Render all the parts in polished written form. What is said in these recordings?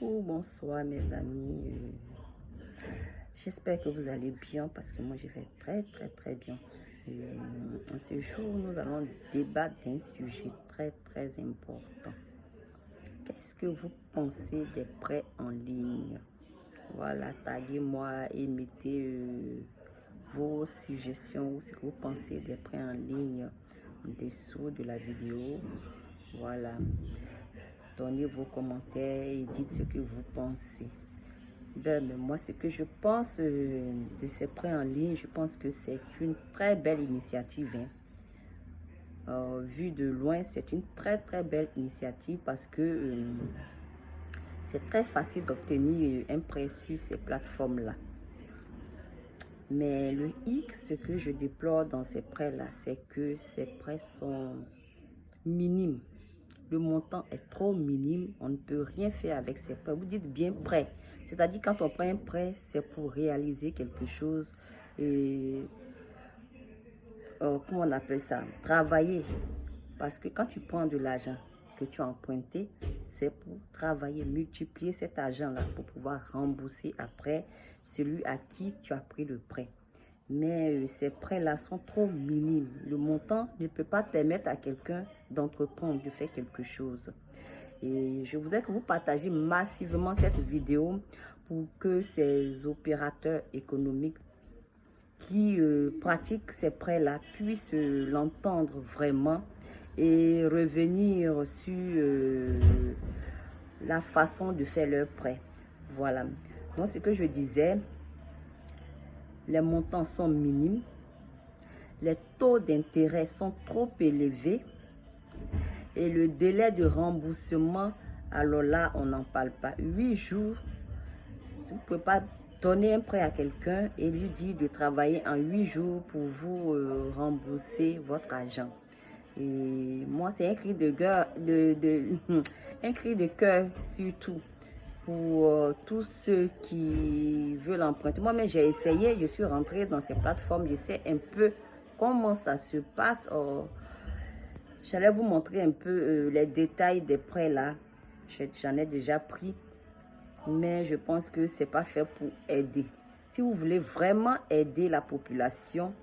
Coucou, bonsoir mes amis. J'espère que vous allez bien parce que moi je vais très bien. En ce jour, nous allons débattre d'un sujet très important. Qu'est-ce que vous pensez des prêts en ligne? Voilà, taguez-moi et mettez vos suggestions ou ce que vous pensez des prêts en ligne en dessous de la vidéo. Voilà. Donnez vos commentaires et dites ce que vous pensez. Mais moi, ce que je pense de ces prêts en ligne, je pense que c'est une très belle initiative. Vu de loin, c'est une très belle initiative parce que c'est très facile d'obtenir un prêt sur ces plateformes-là. Mais le hic, ce que je déplore dans ces prêts-là, c'est que ces prêts sont minimes. Le montant est trop minime, on ne peut rien faire avec ces prêts. Vous dites bien prêt, c'est-à-dire quand on prend un prêt, c'est pour réaliser quelque chose et comment on appelle ça, travailler. Parce que quand tu prends de l'argent que tu as emprunté, c'est pour travailler, multiplier cet argent-là pour pouvoir rembourser après celui à qui tu as pris le prêt. Mais ces prêts-là sont trop minimes. Le montant ne peut pas permettre à quelqu'un d'entreprendre, de faire quelque chose. Et je voudrais que vous partagiez massivement cette vidéo pour que ces opérateurs économiques qui pratiquent ces prêts-là puissent l'entendre vraiment et revenir sur la façon de faire leurs prêts. Voilà. Donc, ce que je disais, les montants sont minimes, les taux d'intérêt sont trop élevés et le délai de remboursement, alors là, on n'en parle pas. 8 jours, vous ne pouvez pas donner un prêt à quelqu'un et lui dire de travailler en 8 jours pour vous rembourser votre argent. Et moi, c'est un cri de cœur, un cri de cœur surtout pour tous ceux qui veulent emprunter. Moi-même, j'ai essayé, je suis rentrée dans ces plateformes, je sais un peu comment ça se passe. J'allais vous montrer un peu les détails des prêts là. J'en ai déjà pris, mais je pense que c'est pas fait pour aider. Si vous voulez vraiment aider la population,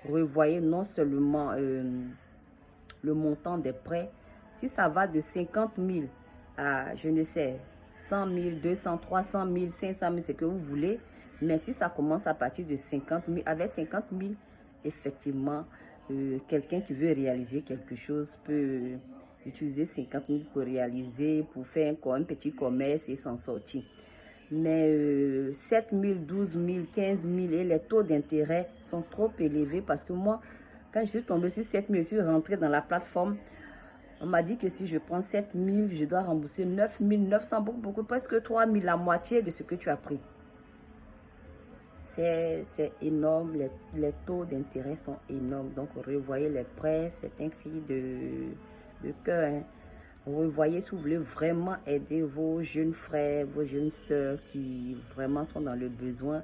revoyez non seulement le montant des prêts. Si ça va de 50 000 à, je ne sais, 100 000, 200, 300 000, 500 000, c'est que vous voulez. Mais si ça commence à partir de 50 000, avec 50 000, effectivement, quelqu'un qui veut réaliser quelque chose peut utiliser 50 000 pour réaliser, pour faire un petit commerce et s'en sortir. Mais 7 000, 12 000, 15 000 et les taux d'intérêt sont trop élevés parce que moi, quand je suis tombée sur 7 000, je suis rentrée dans la plateforme. On m'a dit que si je prends 7 000, je dois rembourser 9 900, beaucoup, presque 3 000, la moitié de ce que tu as pris. C'est énorme, les taux d'intérêt sont énormes. Donc, revoyez les prêts, c'est un cri de cœur. Revoyez si vous voulez vraiment aider vos jeunes frères, vos jeunes sœurs qui vraiment sont dans le besoin.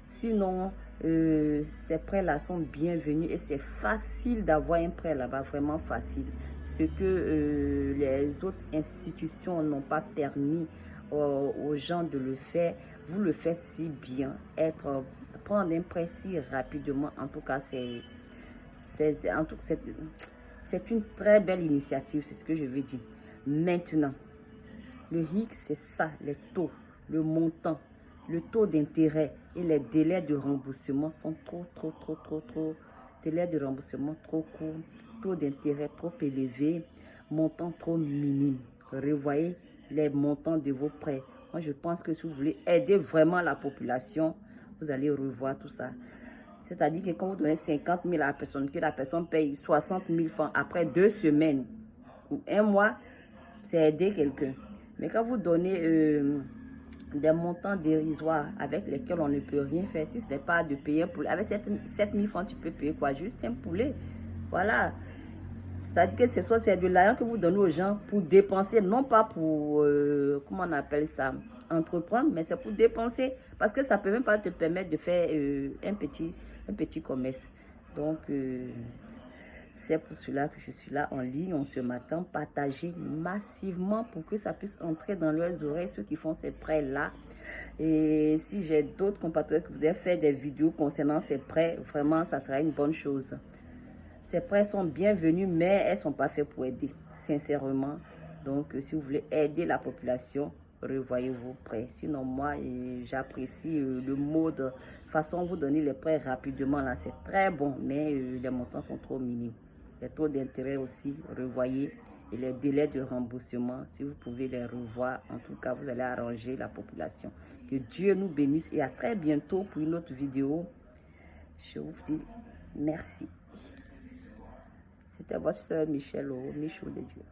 Sinon, ces prêts-là sont bienvenus et c'est facile d'avoir un prêt là-bas, vraiment facile. Ce que les autres institutions n'ont pas permis aux gens de le faire, vous le faites si bien. Prendre un prêt si rapidement, en tout cas, c'est une très belle initiative, c'est ce que je veux dire. Maintenant, le hic, c'est ça, les taux, le montant, le taux d'intérêt et les délais de remboursement sont trop. Délais de remboursement trop courts, taux d'intérêt trop élevé, montant trop minime. Revoyez les montants de vos prêts. Moi, je pense que si vous voulez aider vraiment la population, vous allez revoir tout ça. C'est-à-dire que quand vous donnez 50 000 à la personne, que la personne paye 60 000 francs après 2 semaines ou 1 mois, c'est aider quelqu'un. Mais quand vous donnez des montants dérisoires avec lesquels on ne peut rien faire, si ce n'est pas de payer un poulet, avec 7 000 francs, tu peux payer quoi? Juste un poulet. Voilà. C'est-à-dire que c'est de l'argent que vous donnez aux gens pour dépenser, non pas pour, comment on appelle ça, entreprendre, mais c'est pour dépenser. Parce que ça ne peut même pas te permettre de faire un petit commerce. Donc, C'est pour cela que je suis là en ligne ce matin. Partagez massivement pour que ça puisse entrer dans leurs oreilles, ceux qui font ces prêts-là. Et si j'ai d'autres compatriotes qui voudraient faire des vidéos concernant ces prêts, vraiment, ça sera une bonne chose. Ces prêts sont bienvenus, mais elles ne sont pas faites pour aider, sincèrement. Donc, si vous voulez aider la population, revoyez vos prêts. Sinon, moi, j'apprécie le mode. De toute façon, vous donner les prêts rapidement, là, c'est très bon, mais les montants sont trop minimes. Les taux d'intérêt aussi, revoyez. Et les délais de remboursement, si vous pouvez les revoir, en tout cas, vous allez arranger la population. Que Dieu nous bénisse et à très bientôt pour une autre vidéo. Je vous dis merci. C'était votre soeur Michel, Michou de Dieu.